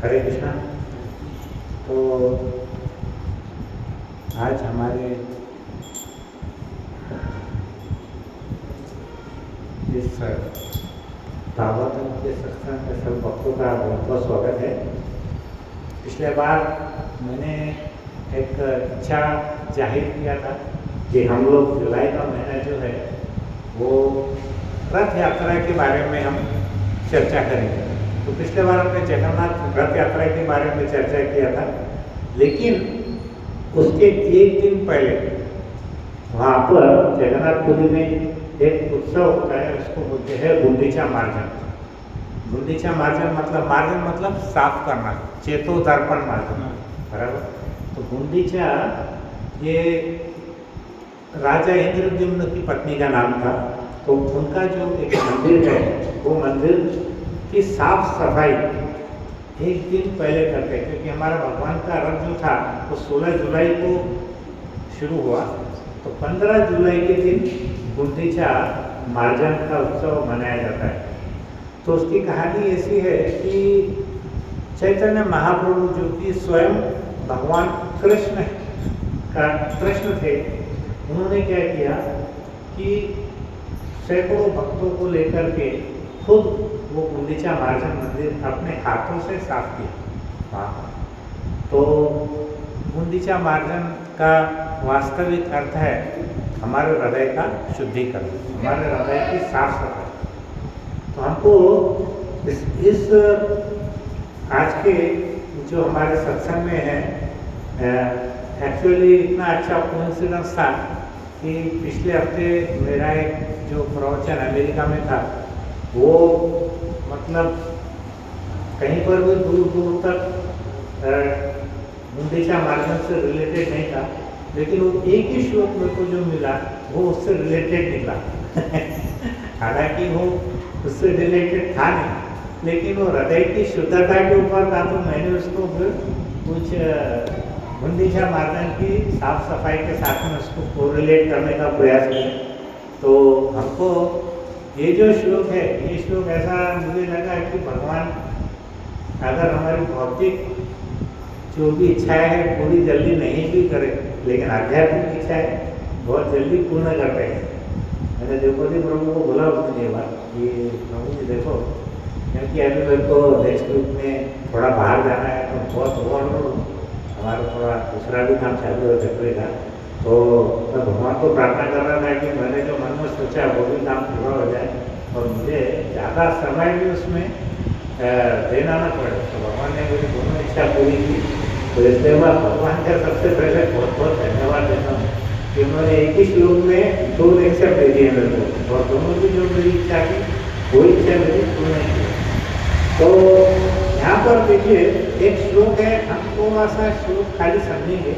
हरे कृष्णा। तो आज हमारे इस भागवतम के सत्संग में सब भक्तों का बहुत बहुत स्वागत है। पिछले बार मैंने एक इच्छा जाहिर किया था कि हम लोग जुलाई का महीना जो है वो रथ यात्रा के बारे में हम चर्चा करेंगे। तो पिछले बार हमने जगन्नाथ रथ यात्रा के बारे में चर्चा किया था, लेकिन उसके एक दिन पहले वहाँ पर जगन्नाथपुरी में एक उत्सव होता है, उसको बोलते हैं गुंडीचा मार्जन। गुंडीचा मार्जन मतलब साफ करना, चेतोदर्पण मार्जन, बराबर। तो गुंडीचा ये राजा इंद्रद्युम्न की पत्नी का नाम था। तो उनका जो एक मंदिर है वो मंदिर की साफ सफाई एक दिन पहले करते हैं, क्योंकि हमारा भगवान का रथ जो था वो 16 जुलाई को शुरू हुआ। तो 15 जुलाई के दिन गुंडीचा मार्जन का उत्सव मनाया जाता है। तो उसकी कहानी ऐसी है कि चैतन्य महाप्रभु जो कि स्वयं भगवान कृष्ण थे, उन्होंने क्या किया कि सैकड़ों भक्तों को लेकर के खुद वो गुंडीचा मार्जन मंदिर अपने हाथों से साफ किया। तो गुंडीचा मार्जन का वास्तविक अर्थ है हमारे हृदय का शुद्धिकरण, हमारे हृदय की साफ सफाई। तो हमको इस आज के जो हमारे सत्संग में है, एक्चुअली इतना अच्छा कोइंसिडेंस था कि पिछले हफ्ते मेरा एक जो प्रवचन अमेरिका में था वो मतलब कहीं पर भी दूर दूर तक गुंडीचा मार्जन से रिलेटेड नहीं था, लेकिन वो एक ही श्लोक मेरे को जो मिला वो उससे रिलेटेड निकला। हालांकि वो उससे रिलेटेड था नहीं, लेकिन वो हृदय की शुद्धता के ऊपर था। तो मैंने उसको फिर कुछ गुंडीचा मार्जन की साफ सफाई के साथ में उसको कोरिलेट करने का प्रयास किया। तो हमको ये जो श्लोक है, ये श्लोक ऐसा मुझे लगा कि भगवान अगर हमारी भौतिक जो भी इच्छाएं है पूरी जल्दी नहीं भी करे, लेकिन आध्यात्मिक इच्छाएं बहुत जल्दी पूर्ण करते हैं। मैंने द्रौपदी प्रभु को बोला उसने ये बात कि प्रभु जी देखो, क्योंकि अभी मेरे को नेक्स्ट वीक में थोड़ा बाहर जाना है, तो बहुत ओवरलोड हमारा थोड़ा दूसरा भी काम चालू है फैक्ट्री का। तो मैं भगवान को प्रार्थना कर रहा था कि मैंने जो मन में सोचा वो भी काम पूरा हो जाए और मुझे ज़्यादा समय भी उसमें देना ना पड़े। तो भगवान ने मेरी दोनों इच्छा पूरी की। तो इसलिए मैं भगवान का सबसे पहले बहुत बहुत धन्यवाद देता हूँ कि उन्होंने एक ही श्लोक में 2 लेक्चर दे दिए मेरे को, और दोनों की जो मेरी इच्छा की वो इच्छा मेरी पूर्ण नहीं की। तो यहाँ पर देखिए एक श्लोक है, हम थोड़ा सा श्लोक खाली समझेंगे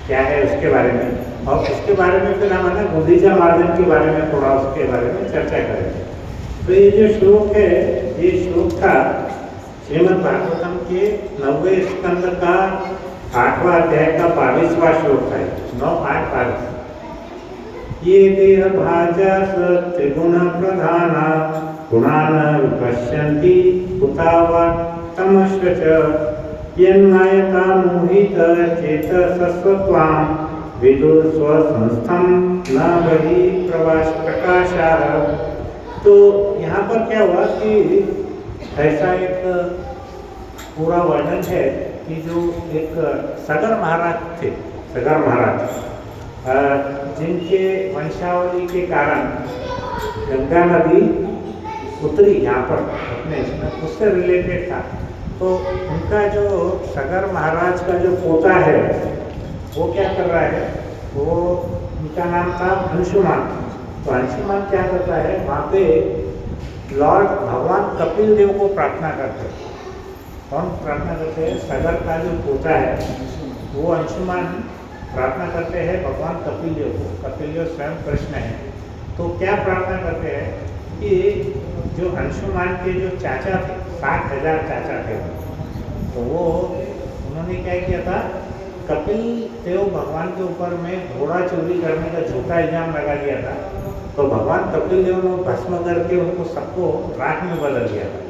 क्या है उसके बारे में, और उसके बारे में फिर हम ना गुंडीचा मार्जन के बारे में थोड़ा उसके बारे में चर्चा करेंगे। तो ये जो श्लोक है, ये श्लोक था श्रीमद् भागवतम के 9वें स्कंद का 8वां अध्याय का 22वां श्लोक है, 9:8-22। ये देह भाजा त्रिगुण प्रधाना गुणान विपश्यन्ति उतावा तमश्च यन्नायता मोहित चेतसस्त्वां विदुर स्वसंस्थं न बहि प्रकाशाः। तो यहाँ पर क्या हुआ कि ऐसा एक पूरा वर्णन है कि जो एक सगर महाराज थे, सगर महाराज जिनके वंशावली के कारण गंगा नदी उतरी यहाँ पर अपने इसमें, उससे रिलेटेड था। तो उनका जो सगर महाराज का जो पोता है वो क्या कर रहा है, वो उनका नाम था अंशुमान। तो अंशुमान क्या करता है, वहाँ पे लॉर्ड भगवान कपिल देव को प्रार्थना करते हैं। कौन प्रार्थना करते हैं? सगर का जो पोता है वो अंशुमान प्रार्थना करते हैं भगवान कपिल देव को। कपिल देव स्वयं कृष्ण है। तो क्या प्रार्थना करते हैं कि जो अंशुमान के जो चाचा थे, 60,000 चाचा थे, तो वो उन्होंने क्या किया था, कपिल देव भगवान के ऊपर में घोड़ा चोरी करने का झूठा इल्जाम लगा दिया था। तो भगवान कपिल देव ने भस्म करके उनको सबको राख में बदल दिया था।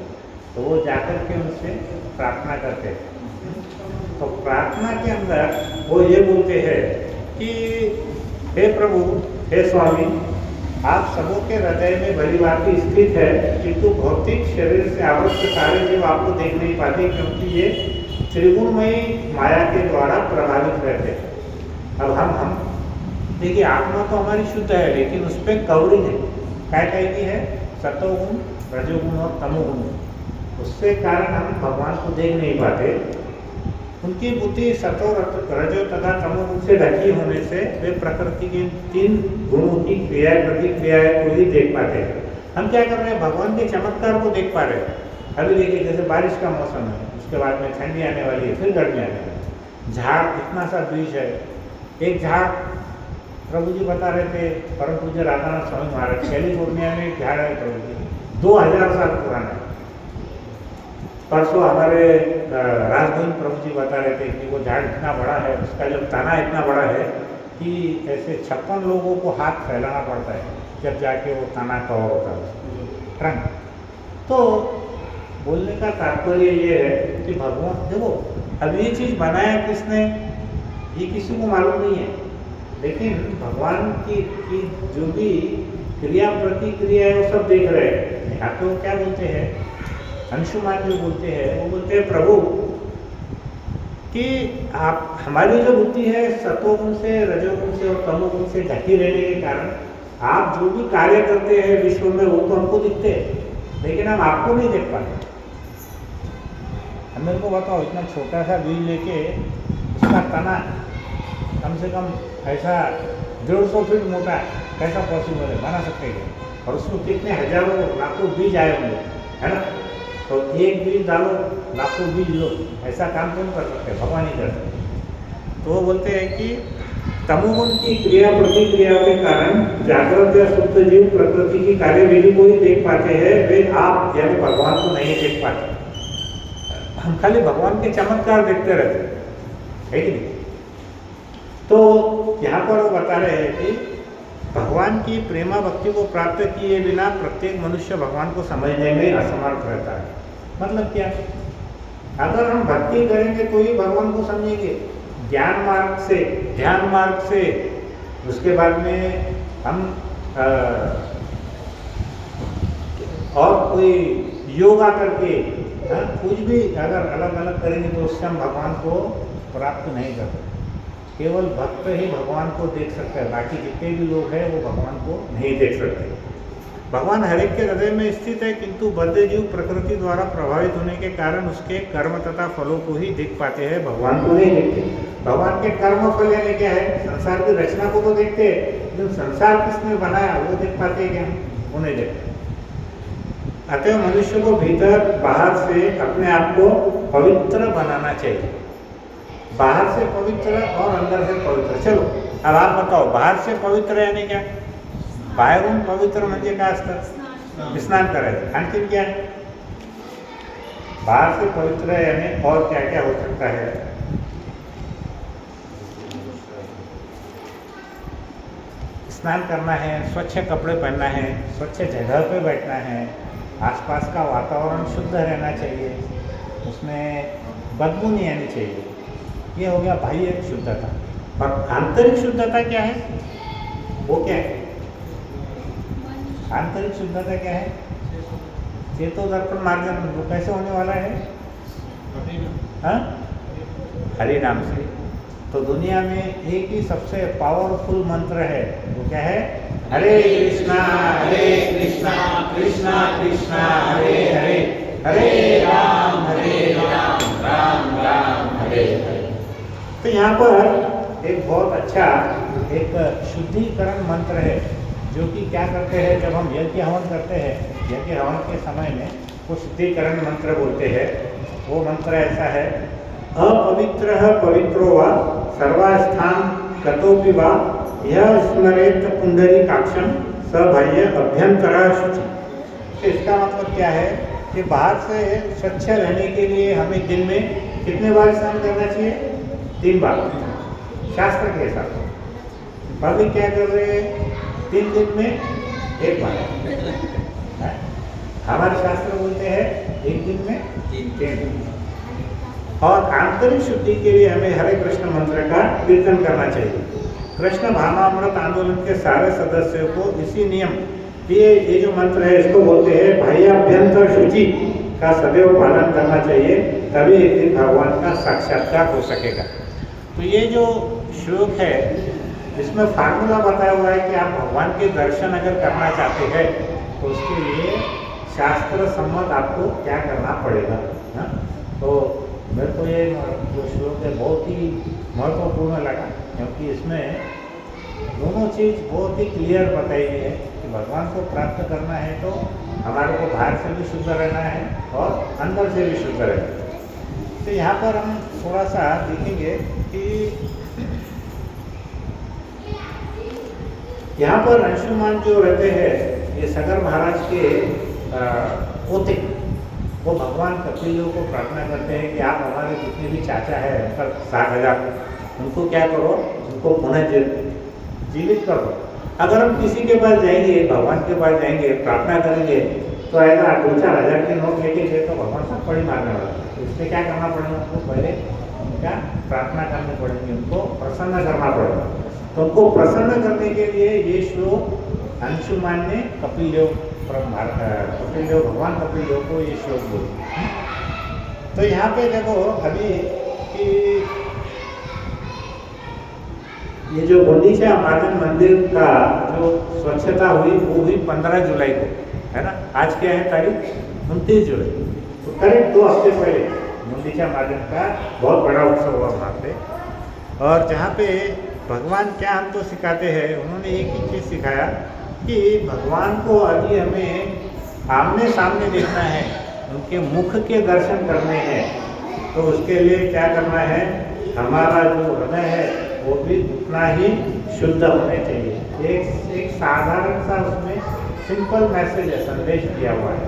तो वो जाकर के उनसे प्रार्थना करते हैं। तो प्रार्थना के अंदर वो ये बोलते हैं कि हे प्रभु, हे स्वामी, आप सबों के हृदय में भली भांति स्थित है, किंतु भौतिक शरीर से आवश्यक सारे जीव आपको देख नहीं पाते, क्योंकि ये त्रिगुणमयी माया के द्वारा प्रभावित रहते हैं। अब हम देखिए, आत्मा तो हमारी शुद्ध है, लेकिन उस पर कवरिंग है, क्या की है, सतोगुण, रजोगुण और तमोगुण। उसके कारण हम भगवान को देख नहीं पाते। उनकी बुद्धि सतो, रजो तथा तमोगुण से ढकी होने से वे प्रकृति के 3 गुणों की क्रिया प्रतिक्रियाएं को ही देख पाते हैं। हम क्या कर रहे हैं, भगवान के चमत्कार को देख पा रहे हैं। अभी देखिए, जैसे बारिश का मौसम है, उसके बाद में ठंडी आने वाली है, फिर गर्मी आने वाली है। झाड़, इतना सा बीज है, एक झाड़ प्रभु जी बता रहे थे, परम पूज्य राधानाथ स्वामी महाराज, कैलिफोर्निया में एक झाड़ है प्रभु जी, 2000 साल पुराना है। परसों हमारे राजभवन प्रभु जी बता रहे थे कि वो झाड़ इतना बड़ा है, उसका जो तना इतना बड़ा है कि ऐसे 56 लोगों को हाथ फैलाना पड़ता है जब जाके वो तना कवर होता है, ट्रंक। तो बोलने का तात्पर्य ये है कि भगवान देखो, अब ये चीज़ बनाया किसने, ये किसी को मालूम नहीं है, लेकिन भगवान की जो भी क्रिया प्रतिक्रिया है वो सब देख रहे हैं। यहाँ पे वो क्या बोलते हैं, अंशुमान जो बोलते हैं, वो बोलते हैं प्रभु कि आप, हमारी जो बुद्धि है सतोगुण से, रजोगुण से और तमोगुण से ढकी रहने के कारण आप जो भी कार्य करते हैं विश्व में वो तो हमको दिखते हैं, लेकिन हम आपको नहीं देख पाते। हम मेरे को बताओ, इतना छोटा सा बीज लेके उसका तना कम से कम ऐसा 150 फीट मोटा है, कैसा पॉसिबल है, बना सकते हैं? और उसमें कितने हजारों लाखों बीज आए होंगे, है ना? तो एक बीज डालो, लाखों बीज लो, ऐसा काम कौन कर सकते, भगवान ही कर सकते। तो वो बोलते हैं कि तमोगुण की क्रिया प्रतिक्रिया के कारण जागृत या सुप्त जीव प्रकृति की कार्यविधि को ही देख पाते हैं, वे आप यानी भगवान को नहीं देख पाते। हम खाली भगवान के चमत्कार देखते रहते, है कि नहीं? तो यहाँ पर वो बता रहे हैं कि भगवान की प्रेमा भक्ति को प्राप्त किए बिना प्रत्येक मनुष्य भगवान को समझने में असमर्थ रहता है। मतलब क्या, अगर हम भक्ति करेंगे तो ही भगवान को समझेंगे, ज्ञान मार्ग से, ध्यान मार्ग से, उसके बाद में हम और कोई योगा करके कुछ भी अगर अलग अलग करेंगे तो उससे हम भगवान को प्राप्त नहीं कर सकते। केवल भक्त ही भगवान को देख सकते हैं, बाकी जितने भी लोग हैं वो भगवान को नहीं देख सकते। भगवान हर एक के हृदय में स्थित है, किंतु बद्ध जीव प्रकृति द्वारा प्रभावित होने के कारण उसके कर्म तथा फलों को ही देख पाते हैं, भगवान को नहीं देखते। भगवान के कर्म फल यानी क्या है, संसार की रचना को तो देखते हैं, लेकिन संसार किसने बनाया वो देख पाते हैं क्या? वो नहीं देखते। अतः मनुष्य को भीतर बाहर से अपने आप को पवित्र बनाना चाहिए, बाहर से पवित्र और अंदर से पवित्र। चलो अब आप बताओ, बाहर से पवित्र यानी क्या? बाहेरून पवित्र म्हणजे काय असतं? स्नान करायचं। आणखी क्या है? बाहर से पवित्र यानी और क्या क्या हो सकता है? स्नान करना है, स्वच्छ कपड़े पहनना है, स्वच्छ जगह पे बैठना है, आसपास का वातावरण शुद्ध रहना चाहिए, उसमें बदबू नहीं आनी चाहिए। ये हो गया बाह्य शुद्धता। और आंतरिक शुद्धता क्या है? वो क्या है? आंतरिक शुद्धता क्या है? चेतो दर्पण मार्जन। वो कैसे होने वाला है? हाँ, हरि नाम से। तो दुनिया में एक ही सबसे पावरफुल मंत्र है, वो क्या है? हरे कृष्णा कृष्णा कृष्णा हरे हरे, हरे राम राम राम हरे हरे। तो यहाँ पर एक बहुत अच्छा एक शुद्धिकरण मंत्र है, जो कि क्या करते हैं, जब हम यज्ञ हवन करते हैं, यज्ञ हवन के समय में वो शुद्धिकरण मंत्र बोलते हैं। वो मंत्र ऐसा है, अपवित्रः पवित्रो वा सर्वास्थान गतोपि वा यह स्मरेत पुंडरीकाक्षं स बाह्य अभ्यंतरः शुचि। तो इसका मतलब क्या है कि बाहर से स्वच्छ रहने के लिए हमें दिन में कितने बार स्नान करना चाहिए? 3 बार, शास्त्र के हिसाब से। अभी क्या कर रहे हैं? 3 दिन में 1 बार। हमारे शास्त्र बोलते हैं एक दिन में 3 और आंतरिक शुद्धि के लिए हमें हरे कृष्ण मंत्र का कीर्तन करना चाहिए। कृष्ण भावनामृत आंदोलन के सारे सदस्यों को इसी नियम ये जो मंत्र है इसको बोलते हैं बाह्याभ्यंतर शुचि का सदैव पालन करना चाहिए, तभी एक दिन भगवान का साक्षात्कार हो सकेगा। तो ये जो श्लोक है इसमें फार्मूला बताया हुआ है कि आप भगवान के दर्शन अगर करना चाहते हैं तो उसके लिए शास्त्र सम्मत आपको क्या करना पड़ेगा। हाँ, तो मेरे को ये जो श्लोक है बहुत ही महत्वपूर्ण लगा, क्योंकि इसमें दोनों चीज़ बहुत ही क्लियर बताई गई है कि भगवान को प्राप्त करना है तो हमारे को बाहर से भी शुद्ध रहना है और अंदर से भी शुद्ध रहना है। तो यहाँ पर हम थोड़ा सा देखेंगे कि यहाँ पर अंशुमान जो रहते हैं ये सगर महाराज के पोते, वो भगवान कपिल को प्रार्थना करते हैं कि आप हमारे जितने भी चाचा है उनका 60,000 उनको क्या करो, उनको पुनः जीवित करो। अगर हम किसी के पास जाएंगे, भगवान के पास जाएंगे, प्रार्थना करेंगे तो ऐसा 2-4 हज़ार के नोट लेके गए तो भगवान सब पड़ी मारने वाला है। तो इसमें क्या करना पड़ेगा, उनको पहले उनका प्रार्थना करनी पड़ेगी, उनको प्रसन्न करना पड़ेगा। तो उनको प्रसन्न करने के लिए ये श्लोक अंशुमान ने कपिल देव भगवान कपिल देव को ये श्लोक बोले। तो यहाँ पे देखो अभी कि ये जो गुंडीचा महाजन मंदिर का जो स्वच्छता हुई वो हुई 15 जुलाई को, है ना। आज क्या है तारीख, 29 जुलाई। तो करीब 2 हफ्ते पहले गुंडीचा महाजन का बहुत बड़ा उत्सव हुआ वहाँ पे। और जहाँ पे भगवान क्या हमको सिखाते हैं, उन्होंने एक ही चीज़ सिखाया कि भगवान को अभी हमें आमने सामने देखना है, उनके मुख के दर्शन करने हैं। तो उसके लिए क्या करना है, हमारा जो हृदय है वो भी उतना ही शुद्ध होने चाहिए। एक साधारण सा उसमें सिंपल मैसेज है, संदेश दिया हुआ है।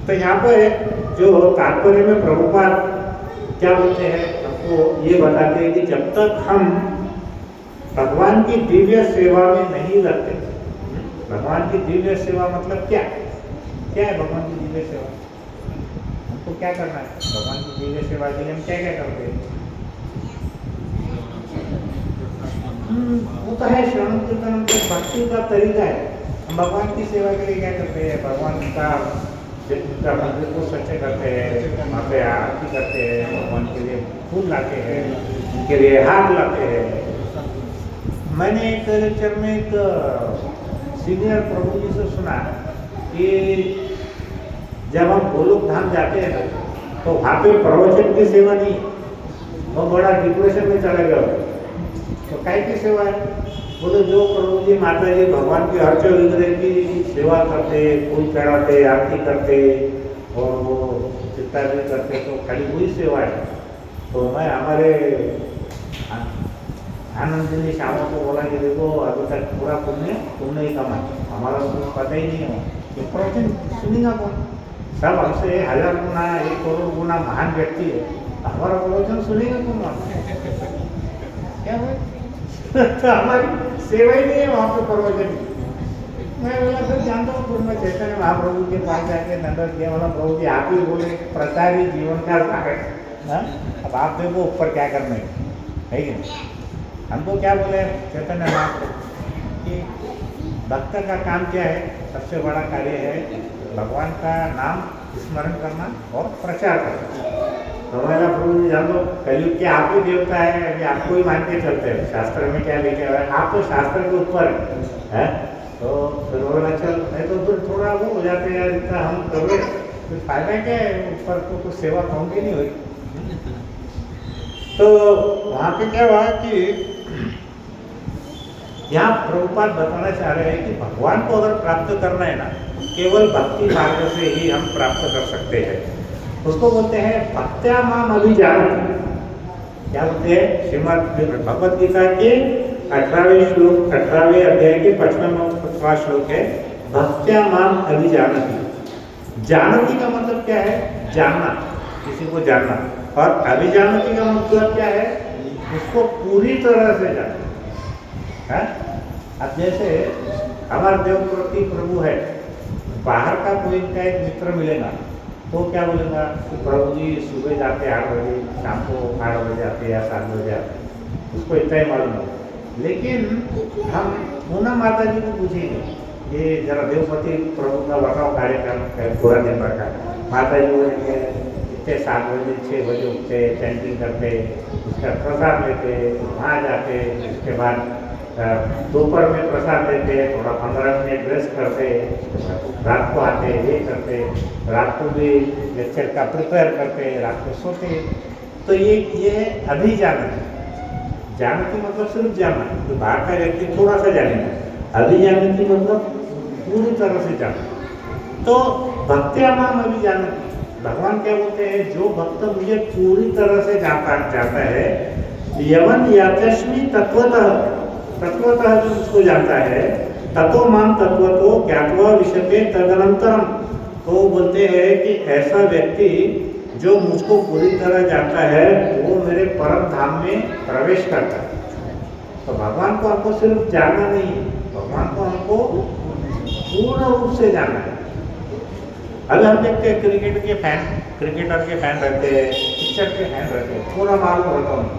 तो यहाँ पर जो तात्पर्य में प्रभुपाद क्या बोलते हैं, हमको ये बताते हैं कि जब तक हम भगवान की दिव्य सेवा में नहीं लगते, भगवान की दिव्य सेवा मतलब क्या है भगवान की दिव्य सेवा, हमको क्या करना है भगवान की दिव्य सेवा के लिए हम क्या क्या करते हैं। वो तो है श्रवण कीर्तन, भक्ति का तरीका है। हम भगवान की सेवा के लिए क्या करते हैं, भगवान का मंदिर को स्वच्छ करते हैं, वहाँ पे आरती करते हैं, भगवान के लिए फूल लाते हैं, उनके लिए हार लाते हैं। मैंने एक लेक्चर में एक सीनियर प्रभु जी से सुना कि जब हम गोलोक धाम जाते हैं तो वहाँ पे प्रवचन की सेवा नहीं, वो बड़ा डिप्रेशन में चला गया। तो काय की सेवा है, बोले जो प्रभु जी माता जी भगवान की हर विग्रह की सेवा करते, फूल चढ़ाते, आरती करते और वो चित्तार्जन करते, तो खाली वही सेवा है। तो मैं हमारे आनंद शामों को बोला कि देखो अभी तक पूरा पुण्य तुमने ही कमा, हमारा तो पता ही नहीं हो कि प्रवचन सुनेगा कौन। सब हमसे 1000 गुना 1 करोड़ गुना महान व्यक्ति है, हमारा प्रवचन सुनेगा कौन, क्या है तो हमारी सेवा ही नहीं है वहाँ पे प्रवचन। मैं बोला फिर जानता हूँ, फिर मैं चैतन्य महाप्रभु के पास जाके नंदन किया, बोला प्रभु जी आप ही बोले प्रचारी जीवन का सागर, अब आप देखो ऊपर क्या करना है कि नहीं। हमको क्या बोले चैतन्य महाप्रभु कि भक्त का काम क्या है, सबसे बड़ा कार्य है भगवान का नाम स्मरण करना और प्रचार करना। तो मेरा प्रभु जी जान लो कलयुग के आप ही देवता है, अभी आपको ही मान के चलते हैं, शास्त्र में क्या लिखे हुआ है, आप तो शास्त्र के ऊपर है। तो फिर बोला चल, नहीं तो फिर थोड़ा वो हो जाते हैं यार, इतना हम कर रहे फिर फायदा क्या है, ऊपर तो कुछ सेवा कहूँगी नहीं हुई। तो वहाँ पे क्या हुआ कि यहाँ प्रभुपाद बताना चाह रहे हैं कि भगवान को अगर प्राप्त करना है ना, केवल भक्ति मार्ग से ही हम प्राप्त कर सकते हैं। उसको बोलते हैं भक्त्या माम अभिजानति। क्या बोलते हैं, श्रीमद् भगवद गीता के 18वें श्लोक 18वें अध्याय के 55वां श्लोक है, भक्त्या माम अभिजानति। जानती का मतलब क्या है, जानना, किसी को जानना। और अभिजानति का मतलब क्या है, उसको पूरी तरह से जानना है। अब जैसे हमारे देवप्रति प्रभु है, बाहर का कोई इनका एक मित्र मिलेगा तो क्या बोलेगा कि प्रभु जी सुबह जाते 8 बजे, शाम को 8 बजे आते या 7 बजे आते, उसको इतना ही मालूम है। लेकिन हम पूनम माता जी को पूछेंगे, ये जरा देवपति प्रभु का बताओ कार्यक्रम पूरा दिन भर का। माता जी बोलेंगे इतने 7 बजे 6 बजे उठते, चैंटिंग करते, उसका प्रसाद लेते, वहाँ जाते, उसके बाद दोपहर में प्रसाद लेते, थोड़ा 15 मिनट रेस्ट करते, रात को आते, ये करते, रात को भी लेक्चर का प्रिपेयर करते, रात को सोते। तो ये अभी जाना है। जानती मतलब सिर्फ जानना, तो बाहर का व्यक्ति थोड़ा सा जानेगा। अभी जानने की मतलब पूरी तरह से जानना। तो भक्त्यामाम अभी जानना, भगवान क्या बोलते हैं, जो भक्त मुझे पूरी तरह से जाता है, यवन याचस्मि तत्वतः जो उसको जानता है, ततो माम तत्वतो ज्ञात्वा विशते तदनंतरम। तो बोलते हैं कि ऐसा व्यक्ति जो मुझको पूरी तरह जानता है वो मेरे परम धाम में प्रवेश करता है। तो भगवान को हमको सिर्फ जानना नहीं है, भगवान को हमको पूर्ण रूप से जानना है। अभी हम देखते हैं क्रिकेटर के फैन रहते हैं, पिक्चर के फैन रहते हैं, पूरा मालूम रहता उनको,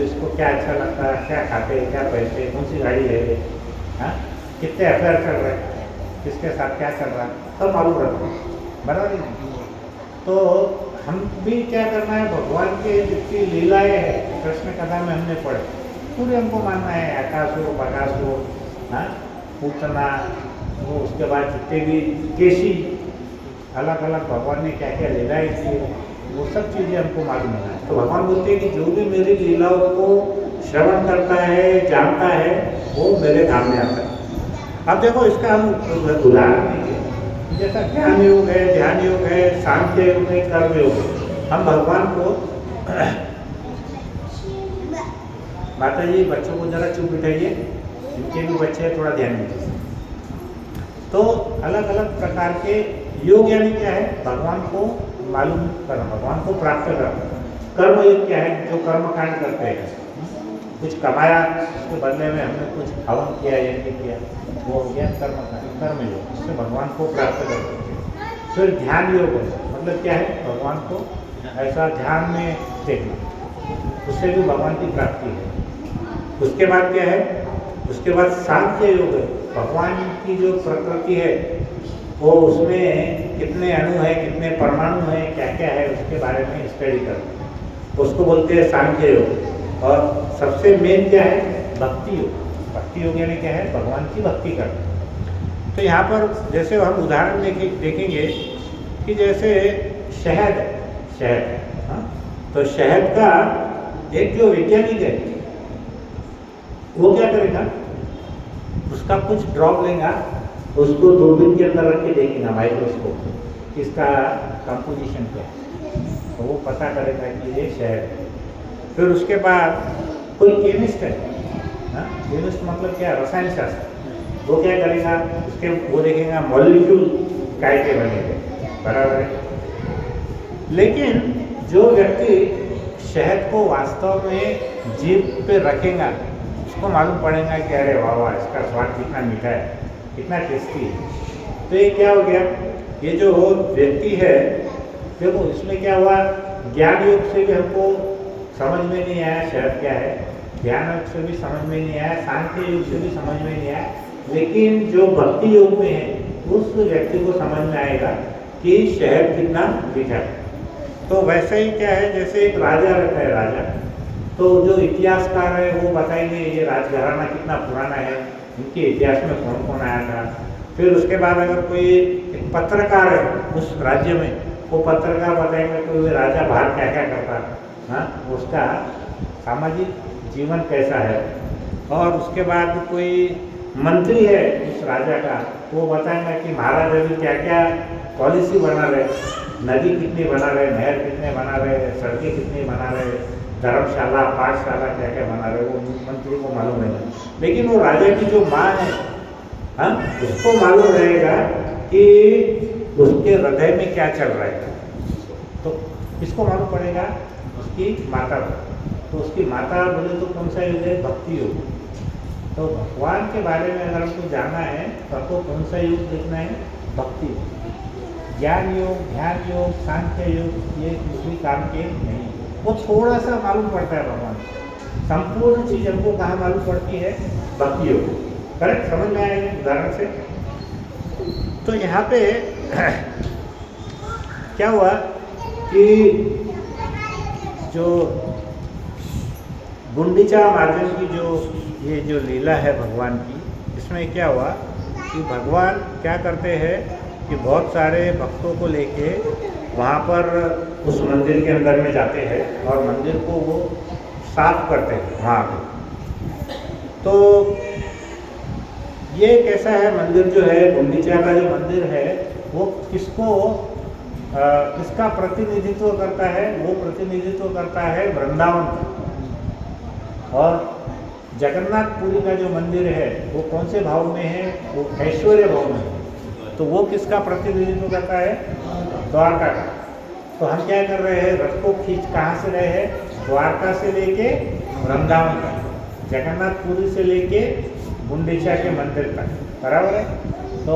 इसको क्या अच्छा लगता है, क्या खाते हैं, क्या पहनते हैं, कौन सी गाड़ी है, हाँ, कितने अफेयर चल रहे हैं, किसके साथ क्या चल रहा है, सब मालूम रहता है, बराबर नहीं। तो हम भी क्या करना है, भगवान के जितनी लीलाएँ हैं कृष्ण कथा में हमने पढ़े, पूरे हमको मानना है। आकाशुर, बकासुर, हाँ, पूतना, वो उसके बाद जितने भी केशी, अलग अलग भगवान ने क्या क्या लीलाएँ की है, वो सब चीज़ें हमको मालूम है। तो भगवान बोलते हैं कि जो भी मेरी लीलाओं को श्रवण करता है, जानता है, वो मेरे धाम में आता है। अब देखो इसका हम उदाहरण देंगे, जैसा ज्ञान योग है, ध्यान योग है, सांख्य योग है, कर्म योग है। हम भगवान को माता जी बच्चों को जरा चुप बिठाइए, इनके भी बच्चे हैं, थोड़ा ध्यान दीजिए। तो अलग अलग प्रकार के योग यानी क्या है, भगवान को मालूम करना, भगवान को प्राप्त करना। कर्म योग क्या है, जो कर्म कांड करते हैं, कुछ कमाया उसके बदले में हमने कुछ हवन किया, यज्ञ किया, वो हो गया कर्म योग, उससे भगवान को प्राप्त करते हैं। फिर ध्यान योग मतलब क्या है, भगवान को ऐसा ध्यान में देखना, उससे भी भगवान की प्राप्ति है। उसके बाद क्या है, उसके बाद सांख्य योग है, भगवान की जो प्रकृति है वो उसमें कितने अणु है, कितने परमाणु है, क्या क्या है, उसके बारे में स्टडी करना, उसको बोलते हैं सांख्य योग। और सबसे मेन क्या है, भक्ति योग। भक्ति योग यानी क्या है, भगवान की भक्ति करना। तो यहाँ पर जैसे हम उदाहरण देखेंगे कि जैसे शहद है, हाँ, तो शहद का एक जो वैज्ञानिक है वो क्या करेगा, उसका कुछ ड्रॉप लेगा, उसको दूरबीन के अंदर रख के देखेगा, माइक्रोस्कोप, इसका कंपोजिशन क्या है, तो वो पता करेगा कि ये शहद है। फिर उसके बाद कोई केमिस्ट है, हाँ, केमिस्ट मतलब क्या, रसायन शास्त्र, वो क्या करेगा, उसके वो देखेगा मॉलिक्यूल काय के बनेंगे, बराबर है। लेकिन जो व्यक्ति शहद को वास्तव में जीभ पे रखेगा, उसको मालूम पड़ेगा कि अरे वाह वाह, इसका स्वाद कितना मीठा है, कितना टेस्टी है। तो ये क्या हो गया, ये जो व्यक्ति है, देखो इसमें क्या हुआ, ज्ञान योग से भी हमको समझ में नहीं आया शहद क्या है, ध्यान योग से भी समझ में नहीं आया, सांख्य योग से भी समझ में नहीं आया, लेकिन जो भक्ति योग में है उस व्यक्ति को समझ में आएगा कि शहद कितना मीठा है। तो वैसे ही क्या है, जैसे एक राजा रहता है, राजा, तो जो इतिहासकार है वो बताएंगे ये राजघराना कितना पुराना है, इनके इतिहास में कौन कौन आया था। फिर उसके बाद अगर कोई एक पत्रकार है उस राज्य में, वो पत्रकार बताएंगे कि वो राजा बाहर क्या क्या करता, हाँ, उसका सामाजिक जीवन कैसा है। और उसके बाद कोई मंत्री है उस राजा का, तो वो बताएंगे कि महाराज अभी क्या क्या पॉलिसी बना रहे, नदी कितनी बना रहे, नहर कितने बना रहे, सड़कें कितनी बना रहे, धर्मशाला, पाठशाला क्या क्या बना रहे, वो मंत्री को मालूम है। लेकिन वो राजा की जो माँ है, हाँ, उसको मालूम रहेगा कि उसके हृदय में क्या चल रहा है। तो किसको मालूम पड़ेगा, उसकी माता को। तो उसकी माता बोले तो कौन सा युग है, भक्ति युग। तो भगवान के बारे में अगर हमको जानना है तो आपको कौन सा युग देखना है, भक्ति। ज्ञान योग, ध्यान योग, सांख्य योग ये किसी काम के नहीं, वो थोड़ा सा मालूम पड़ता है भगवान। संपूर्ण चीज हमको कहाँ मालूम पड़ती है? भक्ति योग। करेक्ट, समझ में आएगा उदाहरण से। तो यहाँ पे क्या हुआ कि जो गुंडीचा मार्जन की ये जो लीला है भगवान की, इसमें क्या हुआ कि भगवान क्या करते हैं कि बहुत सारे भक्तों को लेके वहाँ पर उस मंदिर के अंदर में जाते हैं और मंदिर को वो साफ करते हैं वहाँ पे। तो ये कैसा है मंदिर जो है, गुंडीचा का जो मंदिर है, वो किसका प्रतिनिधित्व करता है? वो प्रतिनिधित्व करता है वृंदावन का। और जगन्नाथपुरी का जो मंदिर है वो कौन से भाव में है? वो ऐश्वर्य भाव में है। तो वो किसका प्रतिनिधित्व करता है? द्वारका का। तो हम क्या कर रहे हैं? रथ को खींच कहाँ से रहे हैं? द्वारका से लेके वृंदावन तक, जगन्नाथपुरी से लेके गुंडीचा के मंदिर तक, बराबर है। तो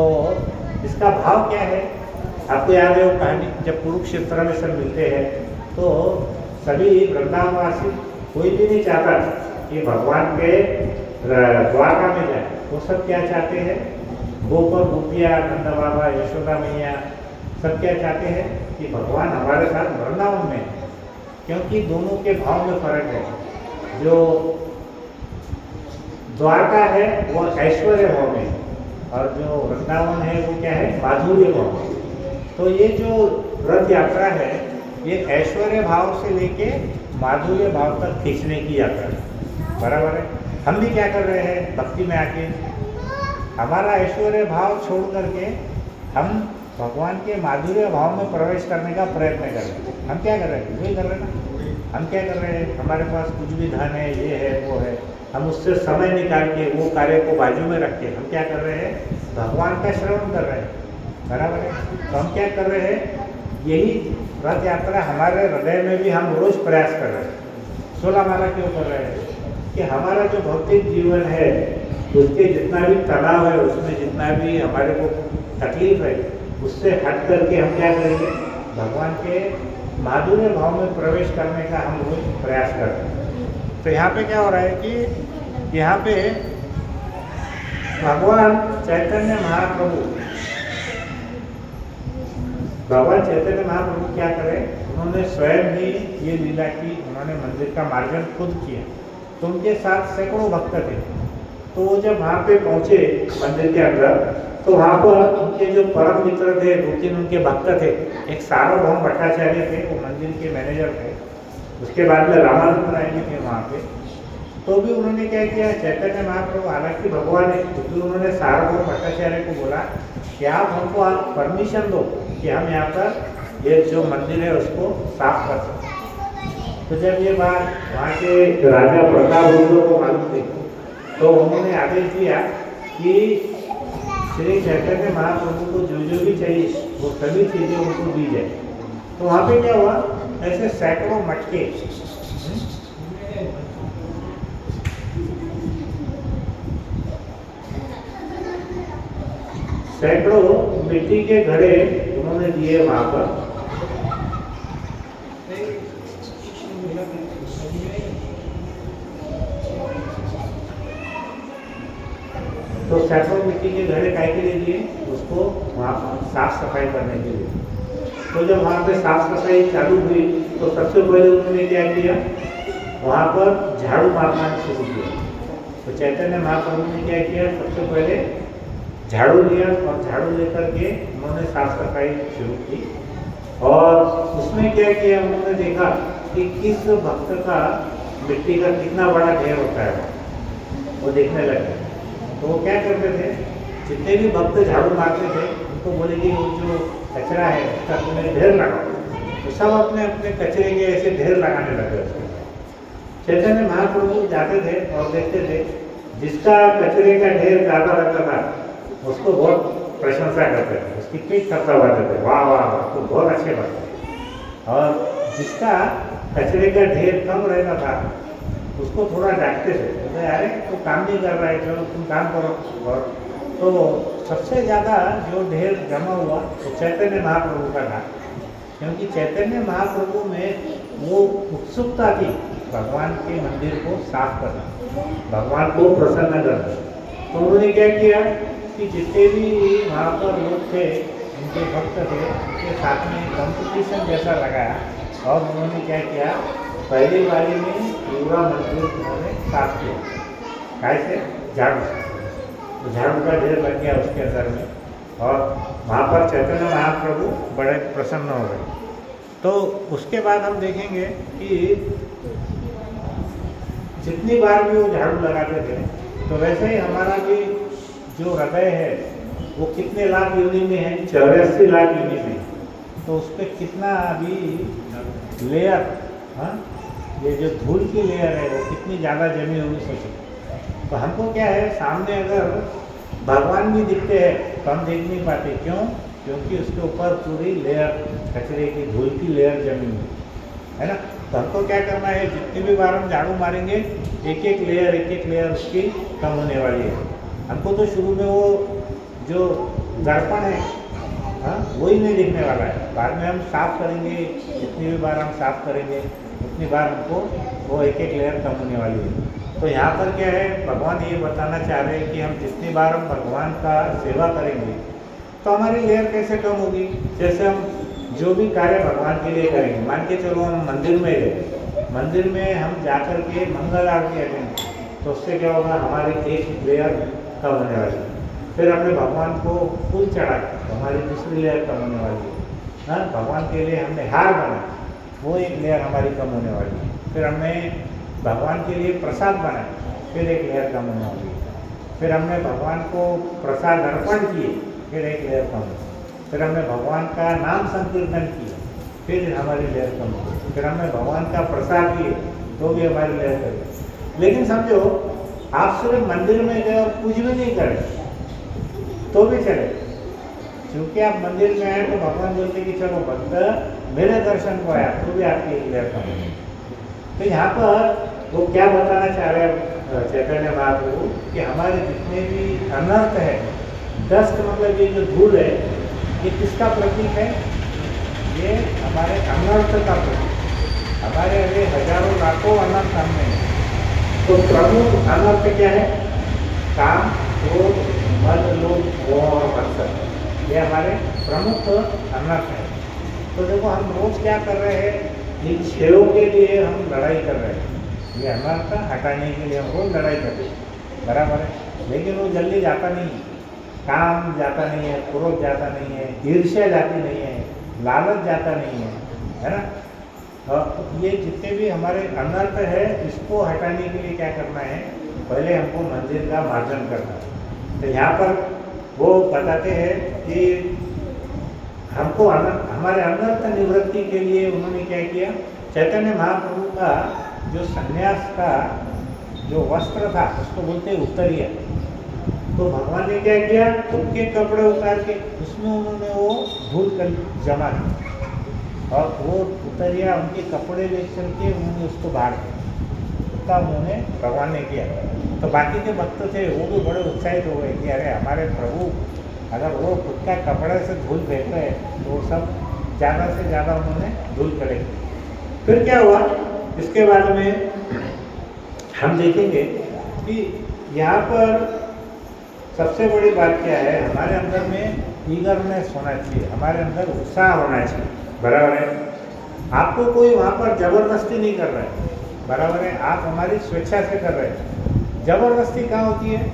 इसका भाव क्या है? आपको याद है वो कहानी, जब कुरुक्षेत्र में सब मिलते हैं तो सभी वृंदावनवासी, कोई भी नहीं चाहता कि भगवान के द्वारका में जाए। वो सब क्या चाहते हैं? गोपर गोपिया, नंद बाबा, यशोदा मैया, सब क्या चाहते हैं कि भगवान हमारे साथ वृंदावन में है। क्योंकि दोनों के भाव में फर्क है। जो द्वारका है वो ऐश्वर्य भाव में, और जो वृंदावन है वो क्या है? माधुर्य भाव में। तो ये जो रथ यात्रा है ये ऐश्वर्य भाव से लेके माधुर्य भाव तक खींचने की यात्रा है, बराबर है। हम भी क्या कर रहे हैं? भक्ति में आके हमारा ऐश्वर्य भाव छोड़ करके हम भगवान के माधुर्य भाव में प्रवेश करने का प्रयत्न कर रहे हैं। हम क्या कर रहे हैं? वही कर रहे हैं ना। हम क्या कर रहे हैं? हमारे पास कुछ भी धन है, ये है, वो है, हम उससे समय निकाल के वो कार्य को बाजू में रख के हम क्या कर रहे हैं? भगवान का श्रवण कर रहे हैं, बराबर है। तो हम क्या कर रहे हैं? यही रथ यात्रा हमारे हृदय में भी हम रोज प्रयास कर रहे हैं। 16 माला क्यों कर रहे हैं? कि हमारा जो भौतिक जीवन है उसके जितना भी तनाव है, उसमें जितना भी हमारे को तकलीफ है, उससे हट करके हम क्या करेंगे? भगवान के माधुर्य भाव में प्रवेश करने का हम रोज प्रयास कर रहे हैं। तो यहाँ पे क्या हो रहा है कि यहाँ पे भगवान चैतन्य महाप्रभु क्या करें? उन्होंने स्वयं ही ये लीला की, उन्होंने मंदिर का मार्जन खुद किया। तो उनके साथ सैकड़ों भक्त थे। तो वो जब वहाँ पे पहुँचे मंदिर के अंदर, तो वहाँ पर उनके जो परम मित्र थे, 2-3 उनके भक्त थे। एक सार्वभौम भट्टाचार्य थे, वो मंदिर के मैनेजर थे। उसके बाद में रामानंद राय जी थे वहाँ पे। तो भी उन्होंने क्या किया? चैतन्य महाप्रभु हालांकि भगवान है, क्योंकि उन्होंने सार्वभौम भट्टाचार्य को बोला कि आप हमको आप परमिशन दो कि हम यहाँ पर ये जो मंदिर है उसको साफ कर सकते। तो जब ये बात वहाँ के राजा प्रताप को मालूम थी, तो उन्होंने आदेश दिया कि श्री चैतन्य महाप्रभु को जो भी चाहिए वो सभी चीज़ें उनको दी जाए। तो वहाँ पे क्या हुआ? ऐसे सैकड़ों मटके, सैकड़ों मिट्टी के घड़े उन्होंने दिए वहाँ पर। तो सैकड़ों मिट्टी के घड़े काहे के लिए दिए? उसको वहाँ पर साफ सफाई करने के लिए। तो जब वहाँ पे साफ सफाई चालू हुई तो सबसे पहले उन्होंने क्या किया? वहाँ पर झाड़ू मारना शुरू किया। तो चैतन्य महाप्रभु ने क्या किया? सबसे पहले झाड़ू लिया और झाड़ू लेकर के उन्होंने साफ सफाई शुरू की। और उसमें क्या किया? उन्होंने देखा कि किस भक्त का मिट्टी का कितना बड़ा ढेर होता है, वो देखने लगे। तो वो क्या करते थे? जितने भी भक्त झाड़ू मारते थे उनको बोले कि वो जो कचरा है उसका तुम्हें ढेर लगाओ। तो सब अपने अपने कचरे के ऐसे ढेर लगाने लगे। चैतन्य महाप्रभु जाते थे और देखते थे, जिसका कचरे का ढेर ज़्यादा रहता था उसको बहुत प्रशंसा करते थे, उसकी पीठ थपथपाते थे, वाह वाह वाह, तो बहुत अच्छे बात है। और जिसका कचरे का ढेर कम रहता था उसको थोड़ा डांटते थे, तो यार तो काम नहीं कर रहा है, चलो तुम काम करो। और तो सबसे ज़्यादा जो ढेर जमा हुआ तो चैतन्य महाप्रभु का था, क्योंकि चैतन्य महाप्रभु में वो उत्सुकता थी भगवान के मंदिर को साफ करना, भगवान को प्रसन्न करना। तो उन्होंने क्या किया कि जितने भी वहाँ पर लोग थे, उनके भक्त थे, उनके साथ में कंपटीशन जैसा लगाया और उन्होंने क्या किया, पहली बारी में पूरा मंदिर उन्होंने साफ किया। कैसे? झाड़ू, तो झाड़ू का ढेर लग गया उसके अंदर में, और वहाँ पर चैतन्य महाप्रभु बड़े प्रसन्न हो गए। तो उसके बाद हम देखेंगे कि जितनी बार भी वो झाड़ू लगाते थे, तो वैसे ही हमारा भी जो हृदय है वो कितने लाख योनि में है, 84 लाख योनि में। तो उस पर कितना अभी लेयर, हाँ, ये जो धूल की लेयर है वो कितनी ज़्यादा जमी होगी सोचो। तो हमको क्या है, सामने अगर भगवान भी दिखते हैं तो हम देख नहीं पाते, क्यों? क्योंकि उसके ऊपर पूरी लेयर, कचरे की धूल की लेयर जमी हुई है ना। तो हमको क्या करना है, जितनी भी बार हम झाड़ू मारेंगे एक एक लेयर उसकी कम होने वाली है। हमको तो शुरू में वो जो दर्पण है, हाँ, वही नहीं दिखने वाला है। बाद में हम साफ करेंगे, जितनी भी बार हम साफ करेंगे उतनी बार हमको वो एक एक लेयर कम होने वाली है। तो यहाँ पर क्या है, भगवान ये बताना चाह रहे हैं कि हम जितनी बार हम भगवान का सेवा करेंगे तो हमारी लेयर कैसे कम होगी। जैसे हम जो भी कार्य भगवान के लिए करेंगे, मान के चलो हम मंदिर में गए, मंदिर में हम जाकर के मंगल आरती अटेंड, तो उससे क्या होगा, हमारी एक लेयर कम होने वाली है। फिर हमने भगवान को फूल चढ़ा तो हमारी दूसरी लेयर कम होने वाली है। हाँ, भगवान के लिए हमने हार बना, वो एक लेयर हमारी कम होने वाली है। फिर हमने भगवान के लिए प्रसाद बनाया, फिर एक लेयर कम होने वाली है। फिर हमने भगवान को प्रसाद अर्पण किए, फिर एक लेयर कम हुई। फिर हमने भगवान का नाम संकीर्तन किया, फिर हमारी लेयर कम हुई। फिर हमने भगवान का प्रसाद लिए तो भी हमारी लेयर कम हुई। लेकिन समझो, आप सिर्फ मंदिर में गए और कुछ भी नहीं करे तो भी चले, क्योंकि आप मंदिर में आए तो भगवान बोलते कि चलो भक्त मेरे दर्शन को आया, तो भी आपकी एक लेयर कम हुई। तो यहाँ पर वो क्या बताना चाह रहे हैं चैतन्य महाप्रभु कि हमारे जितने भी अनर्थ है, डस्ट मतलब ये जो धूल है, ये किसका प्रतीक है? ये हमारे अनर्थ का प्रतीक। हमारे अभी हजारों लाखों अनर्थ हमने हैं। तो प्रमुख अनर्थ क्या है? काम, क्रोध, मद, लोभ और मत्सर, ये हमारे प्रमुख अनर्थ है। तो देखो, हम रोज क्या कर रहे हैं, इन छेड़ों के लिए हम लड़ाई कर रहे हैं। ये अनर्थ हटाने के लिए हम रोज लड़ाई कर रहे हैं, बराबर है। लेकिन वो जल्दी जाता नहीं है, काम जाता नहीं है, क्रोध जाता नहीं है, ईर्ष्या जाती नहीं है, लालच जाता नहीं है ना। और ये जितने भी हमारे अनर्थ है, इसको हटाने के लिए क्या करना है, पहले हमको मंदिर का मार्जन करना है। तो यहाँ पर वो बताते हैं कि हमको हमारे अनर्थ निवृत्ति के लिए उन्होंने क्या किया, चैतन्य महाप्रभु का जो सन्यास का जो वस्त्र था उसको बोलते हैं उत्तरीय। तो भगवान ने क्या किया, खुद के कपड़े उतार के उसमें उन्होंने वो धूल कर जमा दी, और वो उत्तरिया उनके कपड़े ले चल के उन्होंने उसको बाहर किया। तब उन्होंने भगवान ने किया। तो बाकी के भक्त थे वो भी बड़े उत्साहित हो गए कि अरे हमारे प्रभु अगर वो खुद का कपड़े से धूल फेंक रहे तो वो सब ज़्यादा से ज़्यादा उन्होंने धूल करे। फिर क्या हुआ, इसके बाद में हम देखेंगे कि यहाँ पर सबसे बड़ी बात क्या है, हमारे अंदर में ईगरनेस होना चाहिए, हमारे अंदर उत्साह होना चाहिए, बराबर है। आपको कोई वहाँ पर ज़बरदस्ती नहीं कर रहा है, बराबर है, आप हमारी स्वेच्छा से कर रहे हैं। ज़बरदस्ती कहाँ होती है,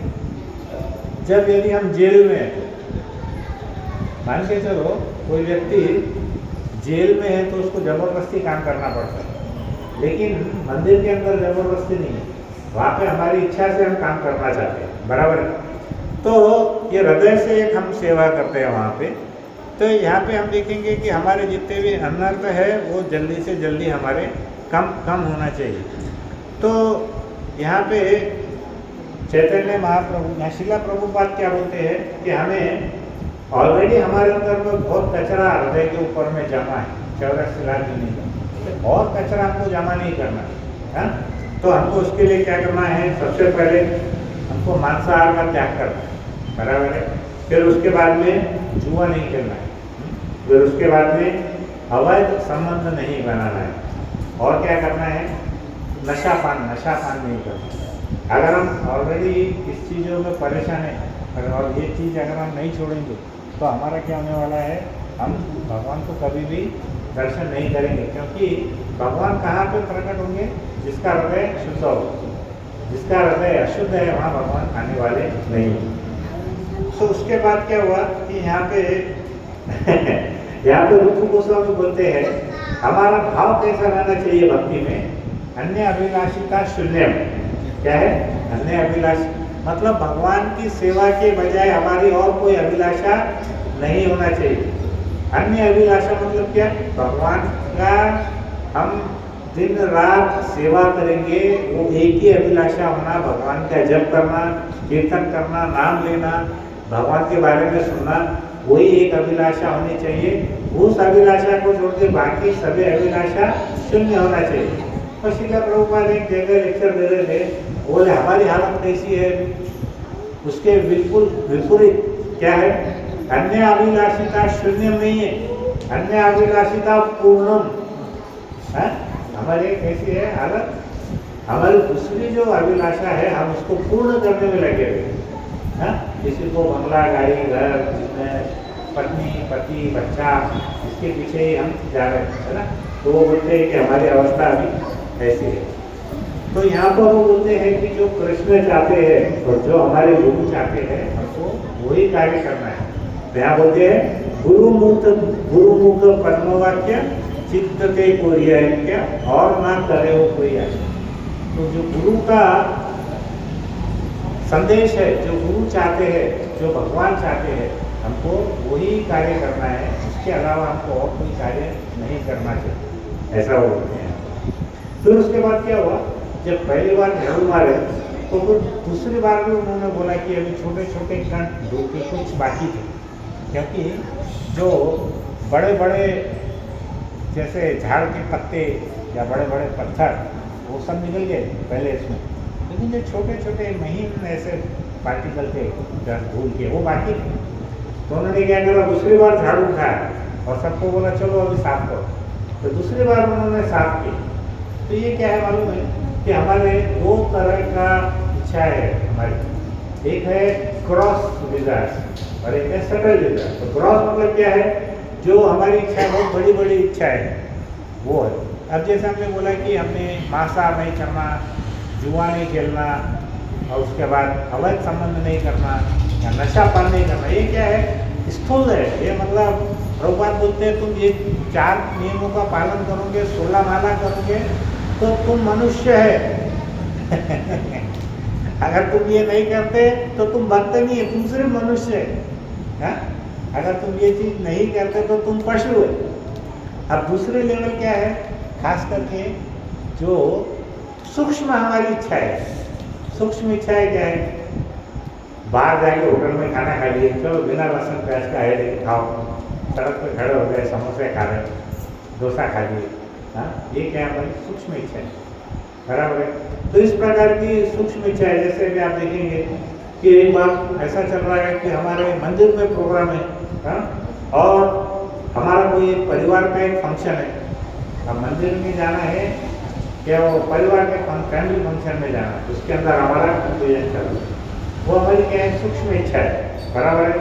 जब यदि हम जेल में हैं, मान के चलो कोई व्यक्ति जेल में है तो उसको ज़बरदस्ती काम करना पड़ता है, लेकिन मंदिर के अंदर ज़बरदस्ती नहीं है, वहाँ पे हमारी इच्छा से हम काम करना चाहते हैं, बराबर है। तो ये हृदय से एक हम सेवा करते हैं वहाँ पे। तो यहाँ पे हम देखेंगे कि हमारे जितने भी अनर्थ है वो जल्दी से जल्दी हमारे कम होना चाहिए। तो यहाँ पे चैतन्य महाप्रभु या शिला प्रभुपाद क्या बोलते हैं कि हमें ऑलरेडी हमारे अंदर में बहुत कचरा हृदय के ऊपर में जमा है, 84 लाख नहीं का, और कचरा हमको जमा नहीं करना है। तो हमको उसके लिए क्या करना है, सबसे पहले हमको मांसाहार का त्याग करना है, बराबर है। फिर उसके बाद में जुआ नहीं खेलना है, फिर उसके बाद में अवैध संबंध नहीं बनाना है, और क्या करना है, नशा पान नहीं करना। अगर हम ऑलरेडी इस चीज़ों में परेशान हैं और ये चीज़ अगर हम नहीं छोड़ेंगे तो हमारा क्या होने वाला है, हम भगवान को कभी भी दर्शन नहीं करेंगे। क्योंकि भगवान कहाँ पे प्रकट होंगे, जिसका हृदय शुद्ध हो, जिसका हृदय अशुद्ध है वहाँ भगवान आने वाले नहीं। तो उसके बाद क्या हुआ कि यहाँ पे यहाँ पे रुद्र गोस्वामी बोलते हैं हमारा भाव कैसा रहना चाहिए भक्ति में, अन्य अभिलाषिता शून्य। क्या है अन्य अभिलाषी, मतलब भगवान की सेवा के बजाय हमारी और कोई अभिलाषा नहीं होना चाहिए। अन्य अभिलाषा मतलब क्या, भगवान का हम दिन रात सेवा करेंगे, वो एक ही अभिलाषा होना, भगवान का जप करना, कीर्तन करना, नाम लेना, भगवान के बारे में सुनना, वही एक अभिलाषा होनी चाहिए। उस अभिलाषा को छोड़ के बाकी सभी अभिलाषा शून्य होना चाहिए। और श्रील प्रभुपाद एक जगह लेक्चर दे रहे थे, बोले हमारी हालत कैसी है, उसके बिल्कुल विपरीत क्या है, अन्य अभिलाषिता शून्य नहीं है, अन्य अभिलाषिता पूर्णम है। हमारे कैसी है हालत, हमारी दूसरी जो अभिलाषा है हम उसको पूर्ण करने में लगे हुए हैं। किसी को बंगला, गाड़ी, घर, जिसमें पत्नी, पति, बच्चा, इसके पीछे ही हम जा रहे हैं, है ना। तो वो बोलते हैं कि हमारी अवस्था अभी ऐसी है। तो यहाँ पर वो बोलते हैं कि जो कृष्ण चाहते हैं और जो हमारे गुरु चाहते हैं हमको वही कार्य करना है। तो यहाँ बोलते हैं गुरुमुख पद्मवाक्य चित्त के कोई क्या और ना करे वो कोई आशा। तो जो गुरु का संदेश है, जो गुरु चाहते हैं, जो भगवान चाहते हैं, हमको वही कार्य करना है, उसके अलावा हमको और कोई कार्य नहीं करना चाहिए, ऐसा वो बोलते हैं। फिर उसके बाद क्या हुआ, जब पहली बार झाड़ू मारे तो फिर दूसरी बार भी उन्होंने बोला कि अभी छोटे छोटे कण धूल के कुछ बाकी थे, क्योंकि जो बड़े बड़े जैसे झाड़ के पत्ते या बड़े बड़े पत्थर वो सब निकल गए पहले इसमें, लेकिन जो छोटे छोटे महीन ऐसे पार्टिकल थे धूल के वो बाकी थे। तो उन्होंने क्या करा, दूसरी बार झाड़ू उठाया और सबको बोला चलो अभी साफ करो। तो दूसरी बार उन्होंने साफ की। तो ये क्या है मालूम है कि हमारे दो तरह का इच्छा है हमारी, एक है क्रॉस डिजायर और एक है सटल डिजायर। तो क्रॉस मतलब क्या है, जो हमारी इच्छा है बहुत बड़ी बड़ी इच्छा है वो है। अब जैसे हमने बोला कि हमने मांसाहार नहीं करना, जुआ नहीं खेलना और उसके बाद अवैध संबंध नहीं करना या नशा पान नहीं करना, ये क्या है, स्थूल है। ये मतलब प्रभुपाद बोलते हैं तुम ये 4 नियमों का पालन करोगे, 16 माला करोगे तो तुम मनुष्य है अगर तुम ये नहीं करते तो तुम भक्त नहीं है, तुम सिर्फ मनुष्य है। अगर तुम ये चीज़ नहीं करते तो तुम पशु है। अब दूसरे लेवल क्या है, खास करके जो सूक्ष्म हमारी इच्छा है, सूक्ष्म इच्छाएं क्या है, बाहर जाके होटल में खाना खा लिए, चलो बिना लहसुन प्याज का है लेकिन खाओ, सड़क पे खड़े हो गए समोसे खा रहे, डोसा खा लिए, हाँ ये क्या हमारी सूक्ष्म इच्छा है, बराबर है। तो इस प्रकार की सूक्ष्म इच्छा है, जैसे भी आप देखेंगे कि एक बार ऐसा चल रहा है कि हमारे मंदिर में प्रोग्राम है, हाँ, और हमारा कोई एक परिवार का एक फंक्शन है। अब मंदिर में जाना है क्या, वो परिवार के फैमिली फंक्शन में जाना है, उसके अंदर हमारा कंफ्यूजन चल रहा है, वो हमारी क्या है, सूक्ष्म इच्छा है, बराबर है।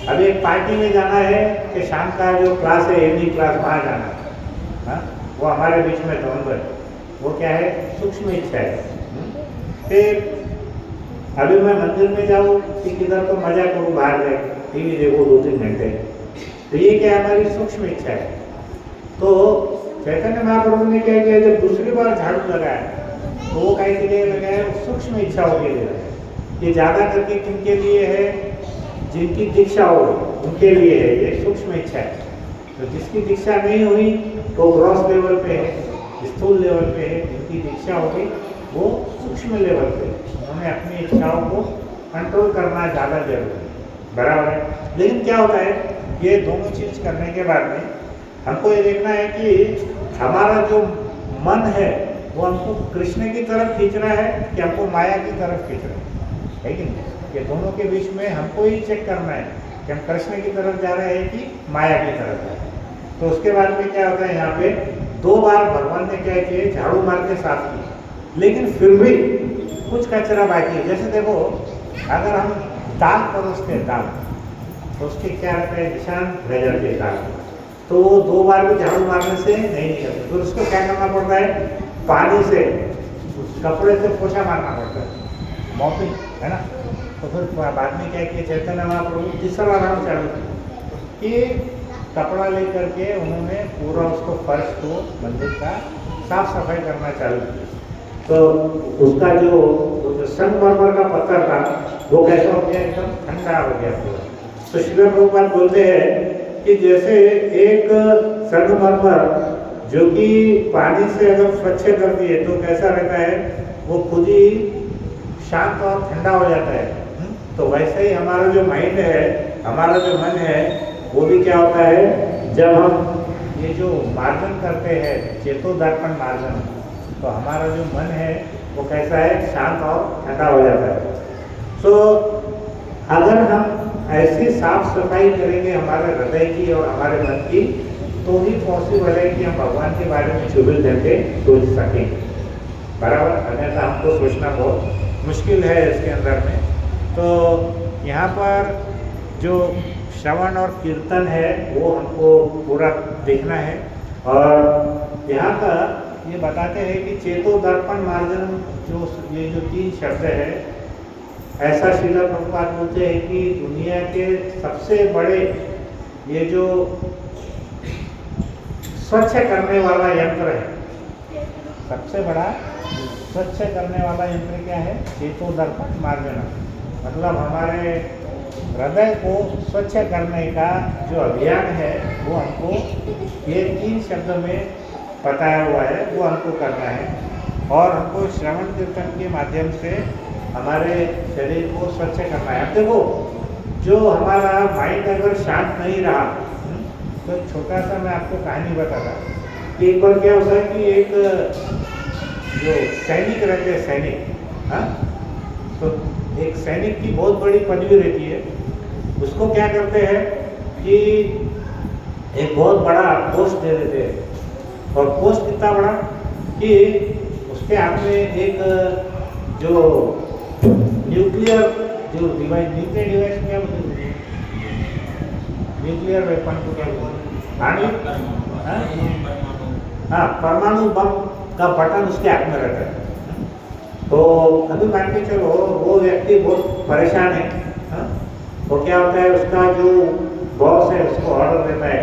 अभी एक पार्टी में जाना है कि शाम का जो क्लास है इवनिंग क्लास वहाँ जाना है, हाँ, वो हमारे बीच में द्वंद्व है, वो क्या है, सूक्ष्म इच्छा है। फिर अभी मैं मंदिर में जाऊँ कि किधर तो मजा करूँ, बाहर जाए टीवी देखो 2-3 घंटे, तो ये क्या हमारी सूक्ष्म इच्छा है। तो चैतन्य महाप्रभु ने क्या किया, जब दूसरी बार झाड़ू लगाया तो वो कहीं के लिए लगाया, सूक्ष्म इच्छाओं के लिए लगाया। ये ज़्यादा करके किनके लिए है, जिनकी दीक्षा हो उनके लिए है, ये सूक्ष्म इच्छा है। तो जिसकी दीक्षा नहीं हुई तो ग्रॉस लेवल पे है, स्थूल लेवल पे है, जिनकी दीक्षा हो गई वो सूक्ष्म लेवल पे, उन्होंने अपनी इच्छाओं को कंट्रोल करना ज़्यादा जरूरी है, बराबर है। लेकिन क्या होता है, ये दोनों चीज़ करने के बाद में हमको ये देखना है कि हमारा जो मन है वो हमको कृष्ण की तरफ खींच रहा है कि हमको माया की तरफ खींच रहा है कि नहीं। ये दोनों के बीच में हमको ही चेक करना है कि हम कृष्ण की तरफ जा रहे हैं कि माया की तरफ जा रहे हैं। तो उसके बाद में क्या होता है, यहाँ पे 2 बार भगवान ने क्या किए, झाड़ू मार के साफ किए, लेकिन फिर भी कुछ कचरा बाकी है। जैसे देखो, अगर हम दाल परोसते हैं, दाल तो उसके क्या रहता है, निशान रह जाते हैं दाल, तो वो 2 बार भी झाड़ू मारने से नहीं निकलते। फिर उसको क्या करना पड़ता है, पानी से कपड़े से पोछा मारना पड़ता है, मॉपिंग, है ना। तो फिर बाद में क्या किया चैतन्य महाप्रभु तीसरा राउंड चालू किया कि कपड़ा लेकर के उन्होंने पूरा उसको फर्श को मंदिर का साफ सफाई करना चालू किया। तो उसका जो संगमरमर का पत्थर था वो कैसा हो गया, एकदम ठंडा हो गया पूरा। तो श्री प्रभुपाद बोलते हैं कि जैसे एक संगमरमर जो कि पानी से अगर स्वच्छ कर दिए तो कैसा रहता है, वो खुद ही शांत और ठंडा हो जाता है। तो वैसे ही हमारा जो माइंड है, हमारा जो मन है, वो भी क्या होता है, जब हम ये जो मार्जन करते हैं, चेतो दर्पण मार्जन, तो हमारा जो मन है वो कैसा है, शांत और ठंडा हो जाता है। तो अगर हम ऐसी साफ सफाई करेंगे हमारे हृदय की और हमारे मन की, तो ही पॉसिबल है कि हम भगवान के बारे में 24 घंटे सोच सकेंगे, बराबर। अन्यथा हमको सोचना बहुत मुश्किल है इसके अंदर में। तो यहाँ पर जो श्रवण और कीर्तन है वो हमको पूरा देखना है। और यहाँ का ये बताते हैं कि चेतो दर्पण मार्जन, जो ये जो 3 शब्द है, ऐसा श्रील प्रभुपाद बोलते हैं कि दुनिया के सबसे बड़े ये जो स्वच्छ करने वाला यंत्र है, सबसे बड़ा स्वच्छ करने वाला यंत्र क्या है, चेतो दर्पण मार्जन। मतलब हमारे हृदय को स्वच्छ करने का जो अभियान है वो हमको ये 3 शब्द में बताया हुआ है, वो हमको करना है। और हमको श्रवण कीर्तन के माध्यम से हमारे शरीर को स्वच्छ करना है। अब देखो, जो हमारा माइंड अगर शांत नहीं रहा, तो छोटा सा मैं आपको कहानी बताता कि एक बार क्या होता है कि एक जो सैनिक रहते हैं, सैनिक, हाँ, तो एक सैनिक की बहुत बड़ी पदवी रहती है। उसको क्या करते हैं कि एक बहुत बड़ा पोस्ट दे देते हैं, और पोस्ट कितना बड़ा कि उसके हाथ में एक जो न्यूक्लियर जो डिवाइस, न्यूक्लियर डिवाइस क्या बोलते हैं, न्यूक्लियर वेपन को क्या बोलते हैं, हाँ, परमाणु बम का बटन उसके हाथ में रहता है। तो अभी मान के चलो वो व्यक्ति बहुत परेशान है, हाँ? तो क्या होता है, उसका जो बॉस है उसको ऑर्डर देता है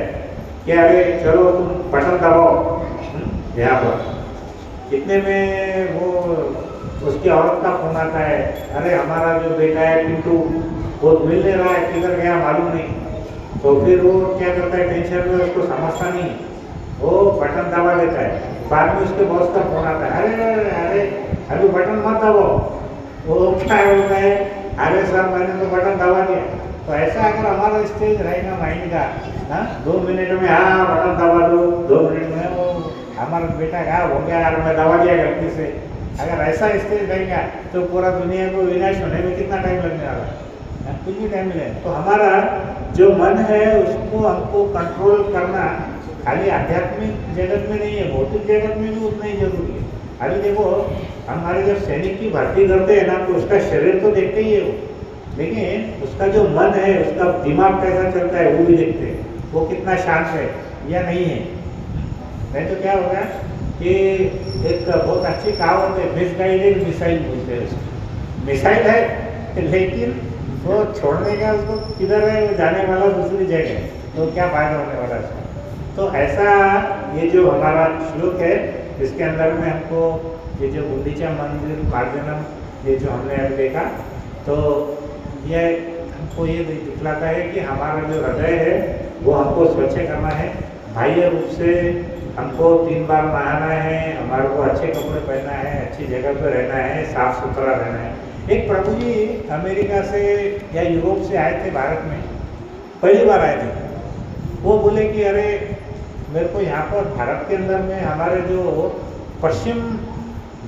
कि अरे चलो तुम बटन दबाओ यहाँ पर। इतने में वो उसकी औरत का फोन आता है, अरे हमारा जो बेटा है पिंटू वो मिल नहीं रहा है, किधर गया मालूम नहीं। तो फिर वो क्या करता है, टेंशन में, उसको समझता नहीं, वो बटन दबा देता है। बाद में उसके बॉस का फोन आता है, अरे अरे अरे अभी बटन मत दबाओ। वो क्या होता है, अरे सर मैंने तो बटन दबा दिया। तो ऐसा अगर हमारा स्टेज रहेगा माइंड का, हाँ, 2 मिनट में हाँ बटन दबा दो, 2 मिनट में वो हमारा बेटा क्या हो गया यार, मैं दबा दिया गलती से। अगर ऐसा स्टेज रहेगा तो पूरा दुनिया को विनाश होने में कितना टाइम लगने वाला है, कुछ भी टाइम मिले। तो हमारा जो मन है उसको हमको कंट्रोल करना खाली आध्यात्मिक जगत में नहीं है, भौतिक जगत में भी उतना ही जरूरी है। अभी देखो, हमारे जब सैनिक की भर्ती करते हैं ना, तो उसका शरीर तो देखते ही है वो, लेकिन उसका जो मन है, उसका दिमाग कैसा चलता है वो भी देखते हैं, वो कितना शांत है या नहीं है। नहीं तो क्या होगा कि एक बहुत अच्छी कहावत है, मिसगाइडेड मिसाइल बोलते हैं उसको। मिसाइल है लेकिन वो छोड़ने का उसको किधर है, वो जाने वाला दूसरी जगह, तो क्या फायदा होने वाला है। तो ऐसा ये जो हमारा श्लोक है, इसके अंदर में हमको ये जो गुंडीचा मंदिर मार्जनम, ये जो हमने अभी देखा, तो ये हमको ये दिखलाता है कि हमारा जो हृदय है वो हमको स्वच्छ करना है। बाह्य रूप से हमको 3 बार नहाना है, हमारे को अच्छे कपड़े पहनना है, अच्छी जगह पर रहना है, साफ सुथरा रहना है। एक प्रभु जी अमेरिका से या यूरोप से आए थे भारत में, पहली बार आए थे। वो बोले कि अरे मेरे को यहाँ पर भारत के अंदर में हमारे जो पश्चिम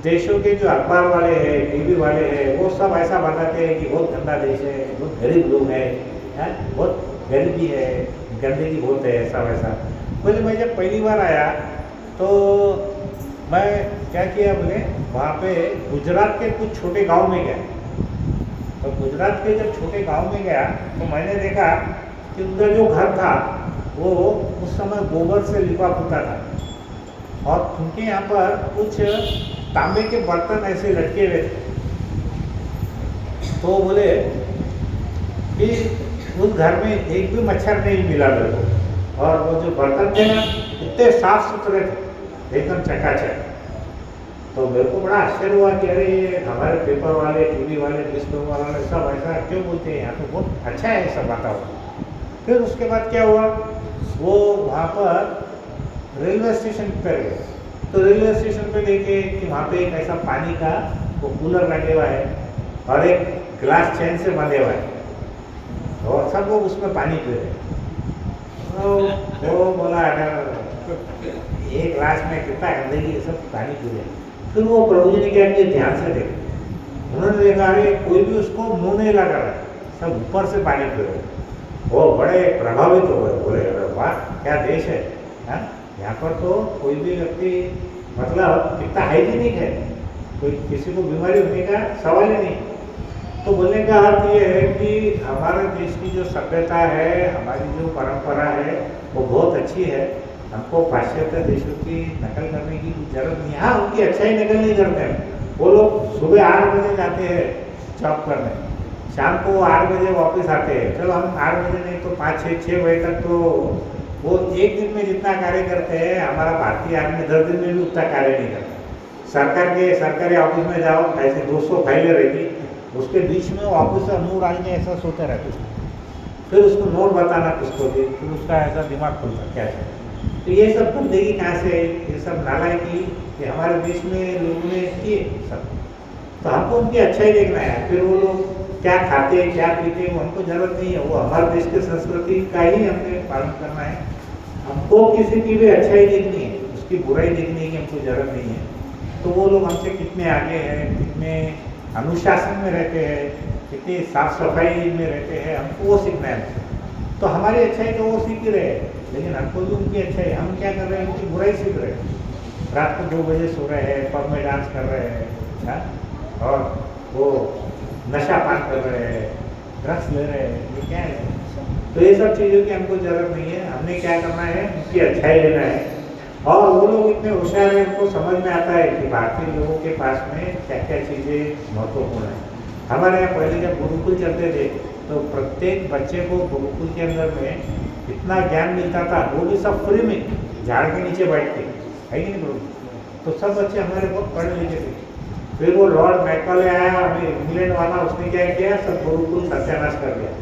देशों के जो अखबार वाले हैं, टीवी वाले हैं, वो सब ऐसा बताते हैं कि बहुत गंदा देश है, बहुत गरीब लोग हैं, बहुत गरीबी है, गंदगी बहुत है, ऐसा वैसा। बोले मैं जब पहली बार आया तो मैं क्या किया, बोले वहाँ पे गुजरात के कुछ छोटे गांव में गया। तो गुजरात के जब छोटे गांव में गया तो मैंने देखा कि उधर जो घर था वो उस समय गोबर से लिपा पुता था और उनके यहाँ पर कुछ तांबे के बर्तन ऐसे लटके हुए थे। तो बोले कि उस घर में एक भी मच्छर नहीं मिला मेरे को, और वो जो बर्तन थे ना इतने साफ सुथरे थे, एकदम चकाचक। तो मेरे को बड़ा आश्चर्य हुआ कि अरे ये हमारे पेपर वाले, टीवी वाले, न्यूज़पेपर वाले सब ऐसा क्यों बोलते हैं, यहाँ तो बहुत अच्छा है सब वातावरण। फिर उसके बाद क्या हुआ, वो वहाँ पर रेलवे स्टेशन पर गए। तो रेलवे स्टेशन पे देखे कि वहाँ पे एक ऐसा पानी का वो कूलर लगे हुआ है और एक ग्लास चैन से बंधे हुआ है और सब लोग उसमें पानी पी रहे हैं। तो वो बोला अगर एक ग्लास में कितना गंदगी, सब पानी पी रहे हैं। फिर वो प्रभु जी ने क्या किया, ध्यान से देखे, उन्होंने देखा अरे कोई भी उसको मुंह नहीं लगा रहा है, सब ऊपर से पानी पी रहे हैं। वो बड़े प्रभावित हो गए, बोले अरे वाह क्या देश है, यहाँ पर तो कोई भी व्यक्ति मतलब कितना हाइजीनिक है, कोई किसी को बीमारी होने का सवाल ही नहीं। तो बोलने का अर्थ ये है कि हमारे देश की जो सभ्यता है, हमारी जो परंपरा है वो बहुत अच्छी है। हमको पाश्चात्य देशों की नकल करने की जरूरत नहीं। हाँ, उनकी अच्छाई नकल नहीं करते हैं। वो लोग सुबह 8 बजे जाते हैं जॉब करने, शाम को 8 बजे वापस आते हैं। चलो हम 8 बजे नहीं तो 5, 6 बजे तक तो वो एक दिन में जितना कार्य करते हैं, हमारा भारतीय आदमी 10 दिन में भी उतना कार्य नहीं करता। सरकारी ऑफिस में जाओ, ऐसे 200 फाइलें रहती, उसके बीच में वो ऑफिसर मुँह डालने ऐसा सोते रहते, फिर उसको नोट बताना किसको भी, फिर उसका ऐसा दिमाग खुलता क्या है। तो ये सब गंदगी कहाँ से, ये सब नालायकी ये हमारे देश में लोगों ने किए सब। तो हमको उनकी अच्छाई देखना है। फिर वो लोग क्या खाते हैं, क्या पीते हैं, वो हमको जरूरत नहीं है। वो हमारे देश की संस्कृति का ही हमें पालन करना है। हमको किसी की भी अच्छाई देखनी है, उसकी बुराई देखने की हमको जरूरत नहीं है। तो वो लोग हमसे कितने आगे हैं, कितने अनुशासन में रहते हैं, कितनी साफ सफाई में रहते हैं, हमको वो सीखना है। तो हमारी अच्छाई तो वो सीख ही रहे हैं, लेकिन हमको भी उनकी अच्छाई, हम क्या कर रहे हैं, उनकी बुराई सीख रहे हैं। रात को 2 बजे सो रहे हैं, पब में डांस कर रहे हैं, और वो नशा पान कर रहे हैं, ड्रग्स ले रहे हैं, ये क्या है। तो ये सब चीज़ों की हमको जरूरत नहीं है। हमने क्या करना है, उनकी अच्छाई लेना है। और वो लोग इतने होशियार हैं, उनको समझ में आता है कि भारतीय लोगों के पास में क्या क्या चीज़ें महत्वपूर्ण है। हमारे यहाँ पहले जब गुरुकुल चलते थे तो प्रत्येक बच्चे को गुरुकुल के अंदर में इतना ज्ञान मिलता था, वो भी सब फ्री में, झाड़ के नीचे बैठ के, है कि नहीं गुरु। तो सब बच्चे हमारे बहुत पढ़े लिखे थे। फिर वो लॉर्ड मैकॉले आया, हमें इंग्लैंड वाला, उसने क्या किया, सब गुरुकुल सत्यानाश कर दिया।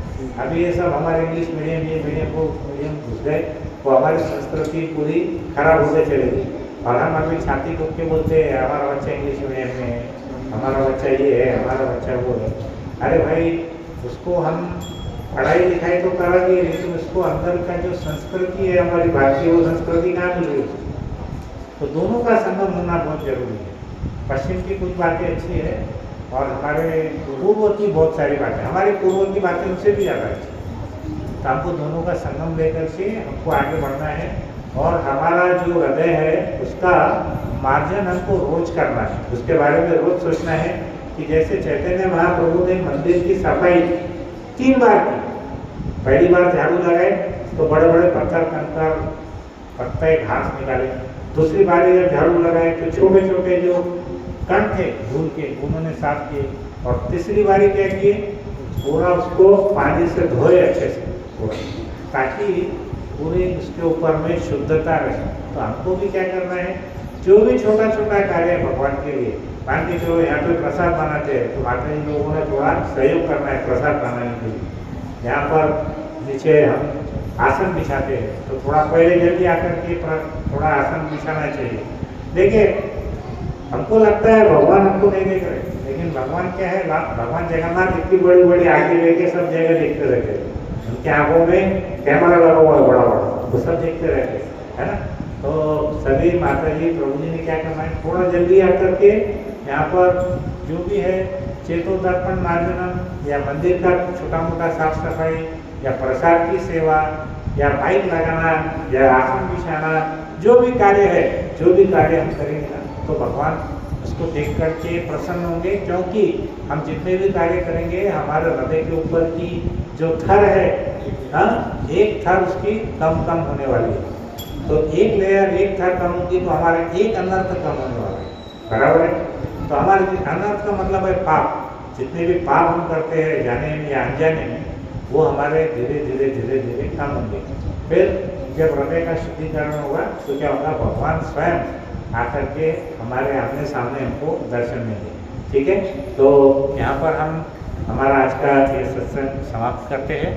अभी ये सब हमारे इंग्लिश मीडियम, ये मीडियम घुस गए, वो हमारी संस्कृति पूरी खराब होते चलेगी। और हम अभी छाती ठोक के बोलते हैं हमारा बच्चा इंग्लिश मीडियम में है, हमारा बच्चा ये है, हमारा बच्चा वो है। अरे भाई, उसको हम पढ़ाई लिखाई तो कराएंगे, लेकिन उसको अंदर का जो संस्कृति है हमारी भारतीय, वो संस्कृति कहाँ मिल रही है। तो दोनों का संगम होना बहुत जरूरी है। पश्चिम की कुछ बातें अच्छी है और हमारे पूर्व की बहुत सारी बातें, हमारे पूर्व की बातें उनसे भी ज़्यादा अच्छी। तो हमको दोनों का संगम लेकर के हमको आगे बढ़ना है। और हमारा जो हृदय है उसका मार्जन हमको रोज करना है, उसके बारे में रोज सोचना है कि जैसे चैतन्य महाप्रभु ने मंदिर की सफाई 3 बार की। पहली बार झाड़ू लगाए तो बड़े बड़े पत्थर, कंकर, पत्ते, घास निकाले। दूसरी बार जब झाड़ू लगाए तो छोटे छोटे जो कण थे धूल के, उन्होंने साफ किए। और तीसरी बारी क्या किए, पूरा उसको पानी से धोए अच्छे से पूरा, ताकि पूरे उसके ऊपर में शुद्धता रहे। तो हमको भी क्या करना है, जो भी छोटा छोटा कार्य है भगवान के लिए, मान के चलो यहाँ पे प्रसाद बनाते हैं तो माता जी लोगों ने थोड़ा सहयोग करना है प्रसाद बनाने के लिए। यहाँ पर नीचे हम आसन बिछाते हैं तो थोड़ा पहले जल्दी आकर के थोड़ा आसन बिछाना चाहिए। देखिए, हमको लगता है भगवान हमको नहीं देख रहे, लेकिन भगवान क्या है, भगवान जगन्नाथ इतनी बड़ी बड़ी आगे लेके सब जगह देखते रहते हैं। उनके आंखों में कैमरा लगा हुआ है बड़ा बड़ा, वो सब देखते रहते हैं, है ना। तो सभी माता जी, प्रभु जी ने क्या करना है, थोड़ा जल्दी आकर के यहाँ पर जो भी है चेतोदर्पण मार्जनम या मंदिर का छोटा मोटा साफ सफाई या प्रसाद की सेवा या बाइक लगाना या आसन बिछाना, जो भी कार्य है, जो भी कार्य हम करेंगे ना, तो भगवान उसको देख करके प्रसन्न होंगे, क्योंकि हम जितने भी कार्य करेंगे हमारे हृदय के ऊपर की जो थर है, हाँ, एक थर उसकी कम कम होने वाली है। तो एक लेयर, एक थर कम होगी तो हमारे एक अनर्थ कम होने वाला है, बराबर है। तो हमारे अनर्थ का मतलब है पाप। जितने भी पाप हम करते हैं जाने में या अनजाने में, वो हमारे धीरे धीरे धीरे धीरे कम होंगे। फिर जब हृदय का शुद्धिकरण होगा तो क्या होगा, भगवान स्वयं आकर के हमारे आमने सामने हमको दर्शन देंगे। ठीक है, तो यहाँ पर हम हमारा आज का ये सत्संग समाप्त करते हैं।